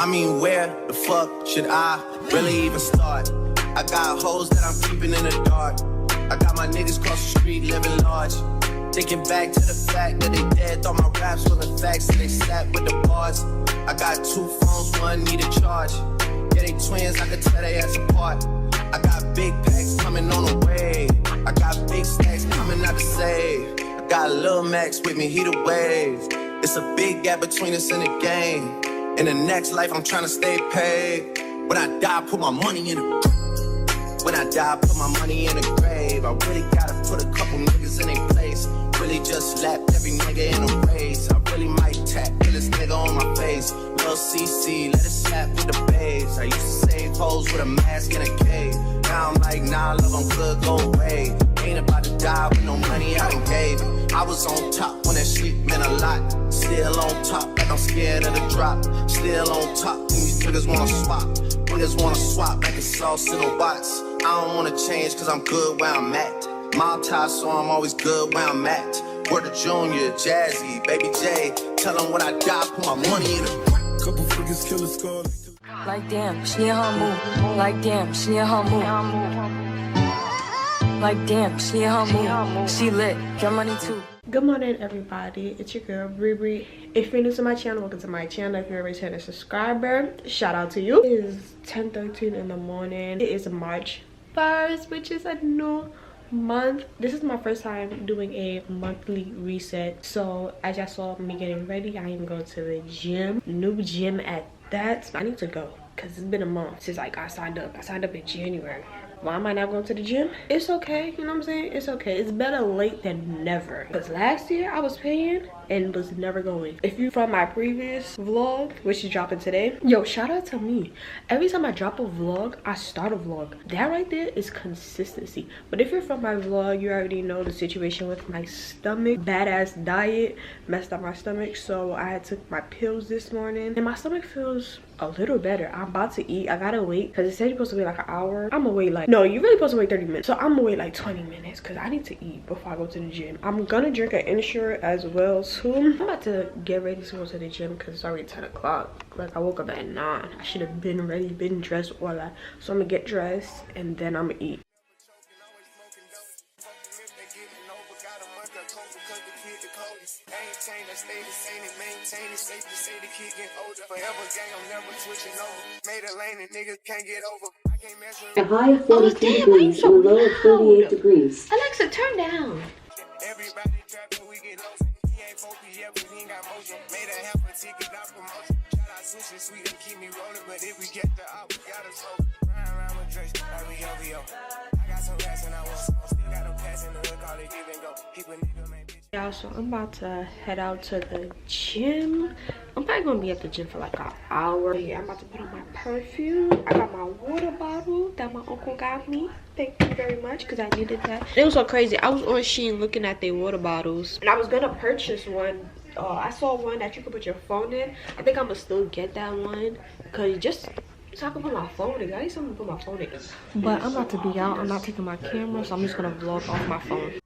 I mean, where the fuck should I really even start? I got hoes that I'm keeping in the dark. I got my niggas across the street living large. Thinking back to the fact that they dead, thought my raps wasn't facts, so they sat with the bars. I got 2 phones, one need a charge. Yeah, they twins, I could tell they ass apart. I got big packs coming on the way. I got big stacks coming out to save. I got Lil Max with me, he the wave. It's a big gap between us in the game. In the next life, I'm trying to stay paid. When I die, put my money in the When I die, put my money in the grave. I really gotta put a couple niggas in their place. Really just slapped every nigga in a race. I really might tap this nigga on my face. Lil CC, let it slap with the babes. I used to save hoes with a mask in a cave. Now I'm like, nah, love, I'm good, go away. Ain't about to die with no money I done gave. I was on top when that shit meant a lot. Still on top, like I'm scared of the drop. Still on top, when these niggas wanna swap. Niggas wanna swap like it's sauce in a box. I don't wanna change cause I'm good where I'm at. Mob tie, so I'm always good where I'm at. Word of Junior, Jazzy, Baby J. Tell them when I die, put my money in it. Couple figures, kill a skull. Like damn, she in her move. Like damn, she in her move. Like damn, she in her move. She lit, your money too. Good morning, everybody. It's your girl Bree. If you're new to my channel, welcome to my channel. If you're a returning subscriber, shout out to you. It is 10:13 in the morning. It is March 1st, which is a new month. This is my first time doing a monthly reset. So as y'all saw me getting ready, I am going to the gym. New gym at that. I need to go because it's been a month since like I signed up. I signed up in January. Why am I not going to the gym? It's okay, you know what I'm saying? It's okay. It's better late than never. Because last year I was paying and was never going. If you from my previous vlog, which is dropping today, yo, shout out to me. Every time I drop a vlog, I start a vlog. That right there is consistency. But if you're from my vlog, you already know the situation with my stomach. Badass diet messed up my stomach, so I had took my pills this morning and my stomach feels a little better. I'm about to eat. I gotta wait because it said you're supposed to wait like an hour. I'm gonna wait like, no, you're really supposed to wait 30 minutes, so I'm gonna wait like 20 minutes because I need to eat before I go to the gym. I'm gonna drink an Ensure as well soon. I'm about to get ready to go to the gym because it's already 10 o'clock. Like I woke up at 9. I should have been ready, been dressed, all that. So I'm gonna get dressed and then I'm gonna eat. A high of 43 degrees and a low of 38 degrees. Alexa, turn down. Everybody trapping, we get lost. He ain't 4PF, he ain't got motion. Made a half a ticket, not promotion. Shout out sushi, sweet and keep me rolling. But if we get the out, we gotta slow. Ride around with Drake, like we OVO. I got some rats and I want some. Still got them pass in the hood, call it give and go. Keep a nigga, man, bitch. Yeah, so I'm about to head out to the gym. I'm probably gonna be at the gym for like an hour. Yeah, I'm about to put on my perfume. I got my water bottle that my uncle got me. Thank you very much because I needed that. It was so crazy. I was on Shein looking at their water bottles and I was gonna purchase one. I saw one that you could put your phone in. I think I'm gonna still get that one because just so I can put my phone in. I need something to put my phone in. But I'm about to be out. I'm not taking my camera, so I'm just gonna vlog off my phone.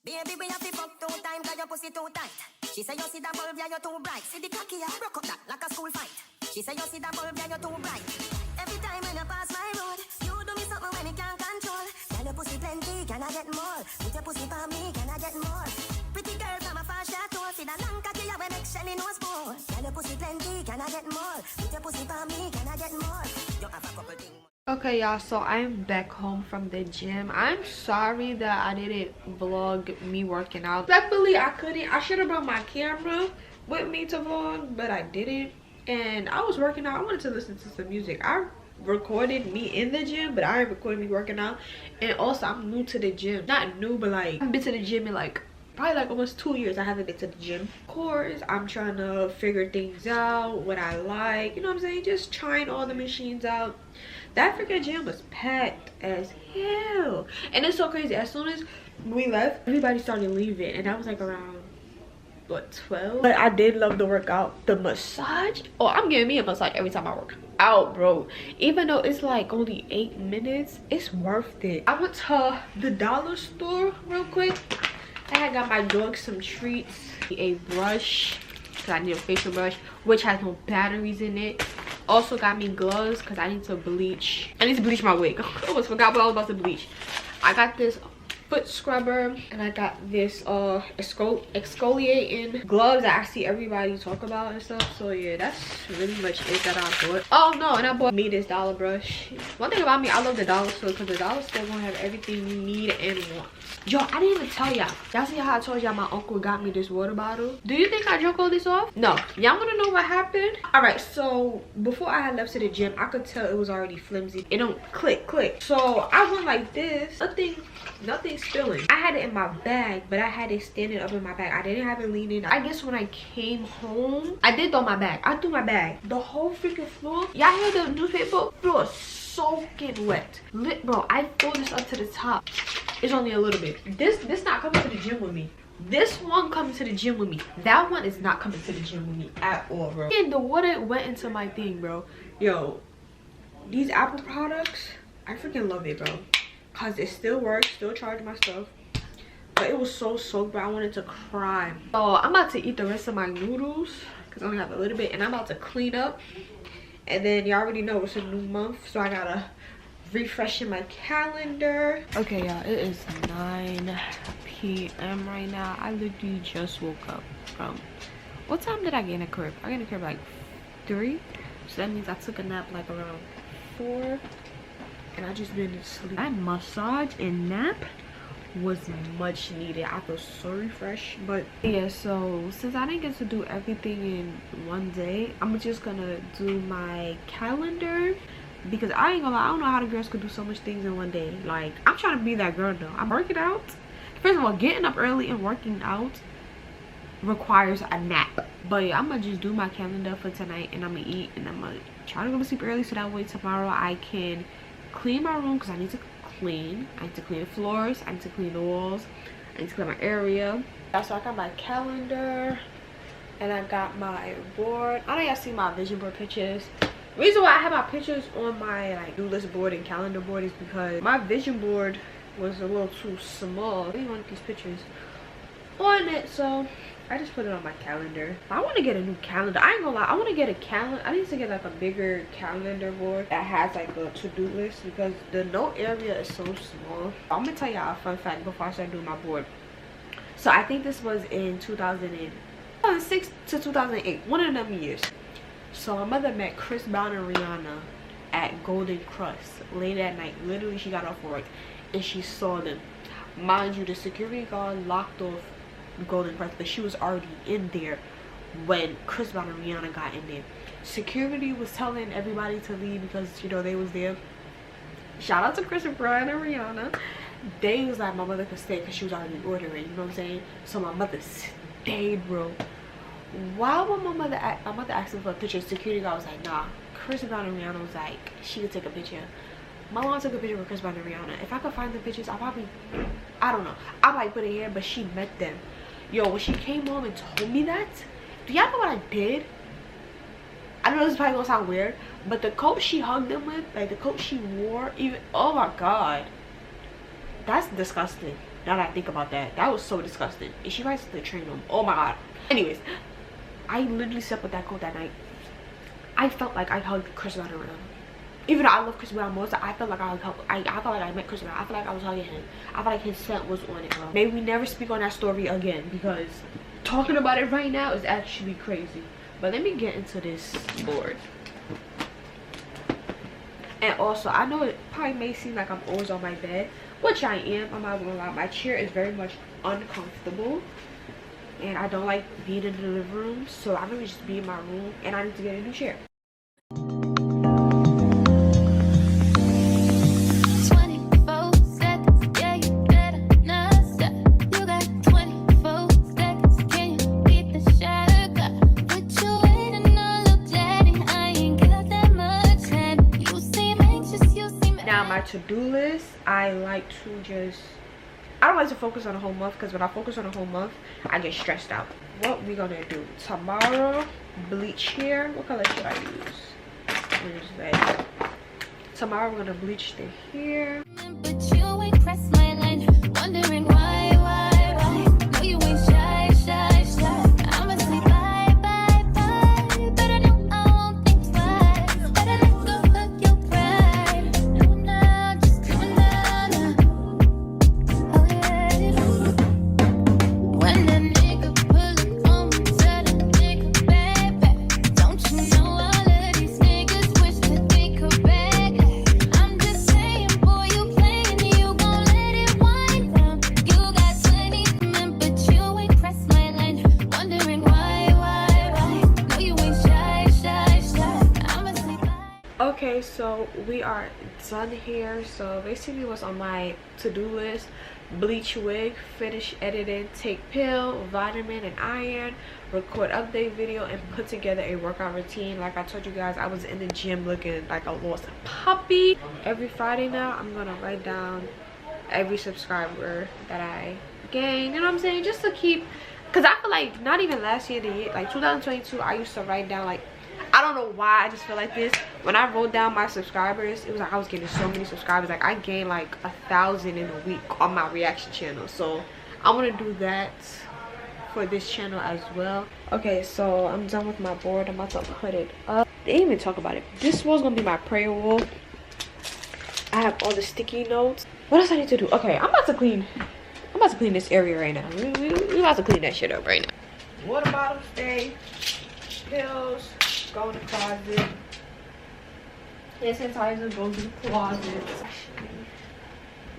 Baby, we have to fuck 2 times, cause your pussy too tight. She say you see the bulb, yeah, you're too bright. See the cocky, I broke up that like a school fight. She say you see the bulb, yeah, you're too bright. Every time when you pass my road, you do me something when you can't control. Can your pussy plenty, can I get more? Put your pussy for me, can I get more? Pretty girl from a fast shot, see the long cocky, yeah, when Shelly knows more. Can your pussy plenty, can I get more? Put your pussy for me, can I get more? You have a couple things. Okay, y'all, so I'm back home from the gym. I'm sorry that I didn't vlog me working out. Respectfully, I couldn't. I should have brought my camera with me to vlog, but I didn't. And I was working out. I wanted to listen to some music. I recorded me in the gym, but I recorded me working out. And also, I'm new to the gym. Not new, but like I've been to the gym in like probably like almost 2 years. I haven't been to the gym. Of course, I'm trying to figure things out, what I like, you know what I'm saying, just trying all the machines out. That freaking gym was packed as hell, and it's so crazy. As soon as we left, everybody started leaving, and that was like around what, 12. But I did love the workout. The massage, oh, I'm giving me a massage every time I work out, bro. Even though it's like only 8 minutes, it's worth it. I went to the dollar store real quick. I had got my dog some treats, a brush because I need a facial brush which has no batteries in it, Also got me gloves because I need to bleach. I need to bleach my wig. I almost forgot what I was about to bleach. I got this foot scrubber and I got this exfoliating gloves that I see everybody talk about and stuff. So yeah, that's really much it that I bought. Oh no, and I bought me this dollar brush. One thing about me, I love the dollar store because the dollar store gonna have everything you need and want. Yo, I didn't even tell y'all. Y'all see how I told y'all my uncle got me this water bottle? Do you think I drank all this off? No. Y'all want to know what happened? Alright, so before I had left to the gym, I could tell it was already flimsy. It don't click. So I went like this. Nothing spilling. I had it in my bag, but I had it standing up in my bag. I didn't have it leaning. I guess when I came home, I did throw my bag. I threw my bag. The whole freaking floor. Y'all hear the newspaper? Floor is soaking wet. Bro, I pulled this up to the top. It's only a little bit. This not coming to the gym with me. This one coming to the gym with me. That one is not coming to the gym with me at all, bro. And the water went into my thing, bro. Yo, these Apple products, I freaking love it, bro. Cause it still works, still charge my stuff. But it was so soaked, bro. I wanted to cry. So I'm about to eat the rest of my noodles because I only have a little bit, and I'm about to clean up. And then you already know it's a new month, so I gotta refreshing my calendar. Okay, y'all, it is 9 p.m. right now. I literally just woke up from, what time did I get in the crib? I got in the crib like 3, so that means I took a nap like around 4, and I just been asleep. That massage and nap was much needed. I feel so refreshed. But yeah, so since I didn't get to do everything in one day, I'm just gonna do my calendar. Because I ain't gonna lie, I don't know how the girls could do so much things in one day. Like, I'm trying to be that girl though. I'm working out. First of all, getting up early and working out requires a nap. But yeah, I'm gonna just do my calendar for tonight, and I'm gonna eat, and I'm gonna try to go to sleep early so that way tomorrow I can clean my room, because I need to clean. I need to clean the floors, I need to clean the walls, I need to clean my area. So I got my calendar and I got my board. I know y'all see my vision board pictures. The reason why I have my pictures on my like do list board and calendar board is because my vision board was a little too small. I didn't want these pictures on it, so I just put it on my calendar. I want to get a new calendar. I ain't gonna lie, I want to get a calendar. I need to get like a bigger calendar board that has like a to-do list, because the note area is so small. I'm gonna tell y'all a fun fact before I start doing my board. So I think this was in 2006 to 2008, one of them years. So my mother met Chris Brown and Rihanna at Golden Crust late at night. Literally, she got off work and she saw them. Mind you, the security guard locked off Golden Crust, but she was already in there when Chris Brown and Rihanna got in there. Security was telling everybody to leave because, you know, they was there. Shout out to Chris Brown and Rihanna. They was like, my mother could stay because she was already ordering, you know what I'm saying? So my mother stayed, bro. Why would my mother asked me for a picture? Security guard was like, nah. Chris Brown and Rihanna was like, she could take a picture. My mom took a picture with Chris Brown and Rihanna. If I could find the pictures, I don't know, I might put it here, but she met them. Yo, when she came home and told me that, do y'all know what I did? I know this is probably gonna sound weird, but the coat she hugged them with, like the coat she wore, even, oh my god, that's disgusting. Now that I think about that, that was so disgusting. And she rides to the train home, oh my god. Anyways, I literally slept with that coat that night. I felt like I hugged Chris Brown and Rihanna. Even though I love Chris Brown most, I felt like I felt like I met Chris Brown. I felt like I was hugging him. I felt like his scent was on it, bro. Maybe we never speak on that story again, because talking about it right now is actually crazy. But let me get into this board. And also, I know it probably may seem like I'm always on my bed, which I am. I'm not gonna lie. My chair is very much uncomfortable, and I don't like being in the living room, so I'm gonna just be in my room, and I need to get a new chair. To-do list, I like to just, I don't like to focus on the whole month, because when I focus on the whole month I get stressed out. What we gonna do tomorrow? Bleach hair. What color should I use? Tomorrow we're gonna bleach the hair. But you ain't pressed my line, wondering why no, you ain't shy. I'ma say bye, but I know I won't think twice. Okay, so we are done here. So basically what's on my to-do list: bleach wig, finish editing, take pill, vitamin and iron, record update video, and put together a workout routine. Like I told you guys, I was in the gym looking like a lost puppy. Every Friday now I'm gonna write down every subscriber that I gained, you know what I'm saying, just to keep, because I feel like not even last year, the year like 2022, I used to write down, like, I don't know why, I just feel like this. When I wrote down my subscribers, it was like I was getting so many subscribers. Like I gained like 1,000 in a week on my reaction channel. So I want to do that for this channel as well. Okay, so I'm done with my board. I'm about to put it up. They didn't even talk about it. This was gonna be my prayer wall. I have all the sticky notes. What else I need to do? Okay, I'm about to clean this area right now. We about to clean that shit up right now. Water bottles stay, pills go in the closet, hand sanitizer goes in the closet.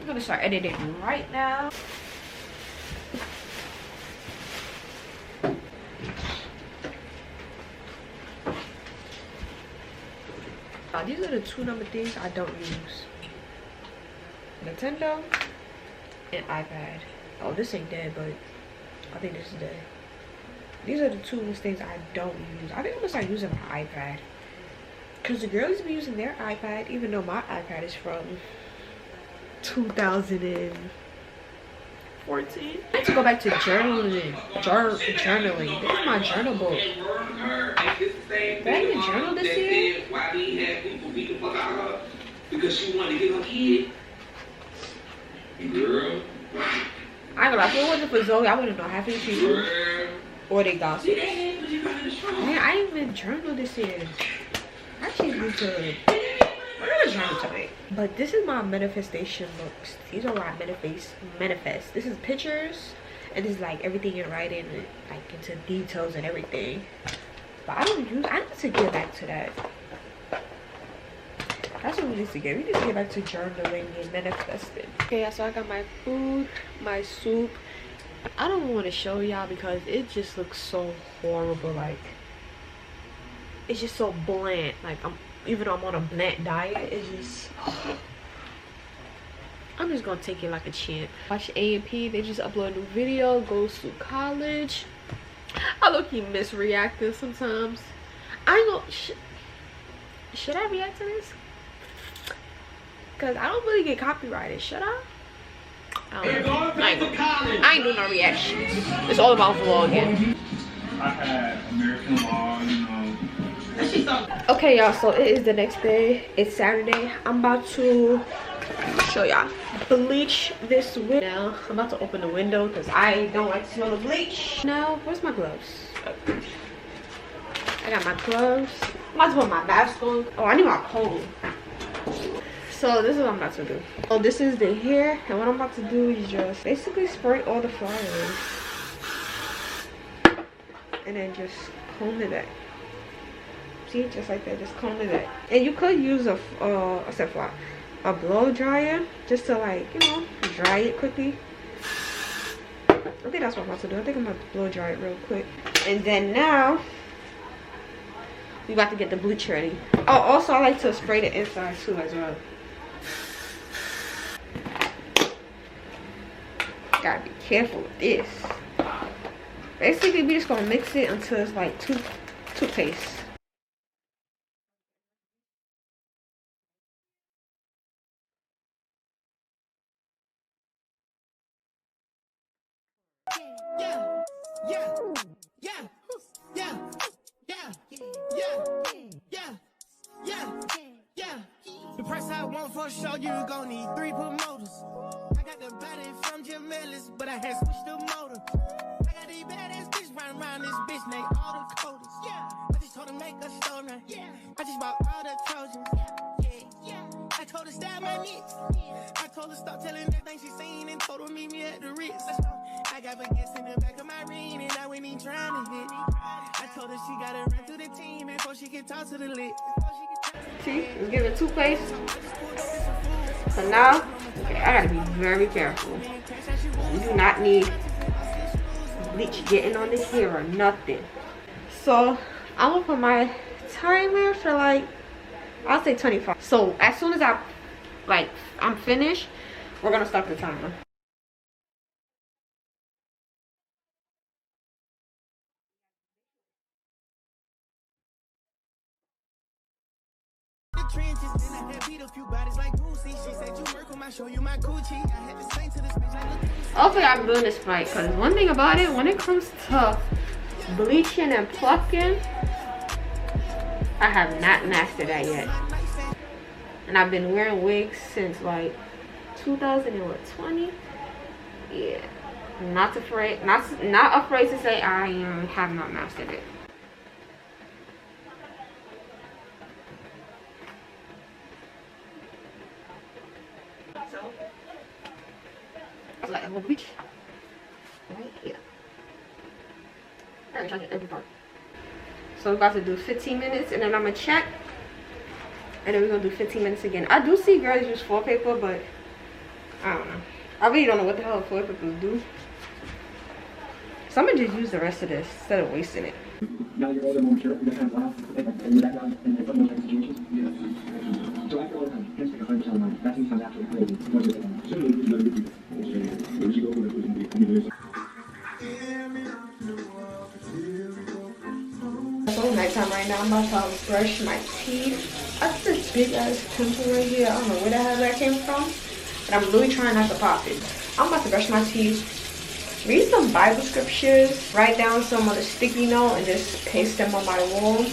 I'm gonna start editing right now. These are the two number things I don't use: Nintendo and iPad. Oh, this ain't dead, but I think this is dead. These are the two things I don't use. I think I'm gonna start using my iPad, because the girls be using their iPad, even though my iPad is from 2014. I need to go back to journaling. Journaling. This is my journal book. Did I even journal this year? Because she wanted to get her kid. Girl. I ain't gonna lie, if it wasn't for Zoe, I wouldn't know half of these people or they gossip. Man, I didn't even journal this year. I actually need to. We're gonna journal tonight. But this is my manifestation books. These are what I manifest. This is pictures, and this is like everything in writing, and like into details and everything. But I don't use. I need to get back to that. That's what we need to get. We need to get back to journaling and manifesting. Okay, so I got my food, my soup. I don't want to show y'all because it just looks so horrible. Like, it's just so bland. Like, even though I'm on a bland diet, it's just, I'm just gonna take it like a champ. Watch A&P. They just upload a new video. Goes to college. I low-key miss reacting sometimes. I ain't gonna. Should I react to this? Because I don't really get copyrighted. Should I? I ain't doing no reactions. It's all about vlogging. I had American Law, you know. Okay, y'all, so it is the next day. It's Saturday. I'm about to show y'all. Bleach this window. Now, I'm about to open the window because I don't like to smell the bleach. Now, where's my gloves? I got my gloves. I'm about to put my mask on. Oh, I need my comb. So this is what I'm about to do. So this is the hair, and what I'm about to do is just basically spray all the flowers and then just comb it back. See, just like that, just comb it back. And you could use a blow dryer just to, like, you know, dry it quickly. I think that's what I'm about to do. I think I'm about to blow dry it real quick. And then now we about to get the bleach ready. Oh, also I like to spray the inside too as well. Gotta be careful with this. Basically, we just gonna mix it until it's like toothpaste. The price I want for sure, you gon' need 3 promoters. I got the body from Jamelis, but I had switched the motor. I got these badass bitch running around this bitch named all the coders. Yeah, I just told her make a story. Yeah, I just bought all the Trojans. Yeah. I told her stab my nicks. I told her stop telling everything she seen and told her meet me at the Ritz. I got baguettes in the back of my ring and I wasn't even trying to hit. I told her she gotta run through the team before she can talk to the lit. See, let's give it toothpaste. So now, okay, I gotta be very careful. You do not need bleach getting on the hair or nothing. So I'm gonna put my timer for like I'll say 25. So as soon as I'm finished, we're gonna start the timer. The trenches, then I had beat a few bodies like Boosie. She said you work on my show, you my Gucci. I had to say to this bitch, like, look. Hopefully I'm doing this right, because one thing about it, when it comes to bleaching and plucking, I have not mastered that yet. And I've been wearing wigs since like 2020. Yeah, not afraid to say I have not mastered it. So like a little bleach right here. I'm trying to get every part. So we're about to do 15 minutes and then I'm gonna check. And then we're gonna do 15 minutes again. I do see girls use foil paper, but I don't know. I really don't know what the hell foil papers do. So I'm gonna just use the rest of this instead of wasting it. Now you're older, more mature, you kind of laugh in your background and put in those situations. Yeah. So after all the time, can't spend 100% of mine. That seems sounds absolutely crazy. What's your take on that? It's only nighttime right now. I'm about to brush my teeth. I got this big ass pimple right here. I don't know where the hell that came from, but I'm really trying not to pop it. I'm about to brush my teeth, read some Bible scriptures, write down some on a sticky note, and just paste them on my wall.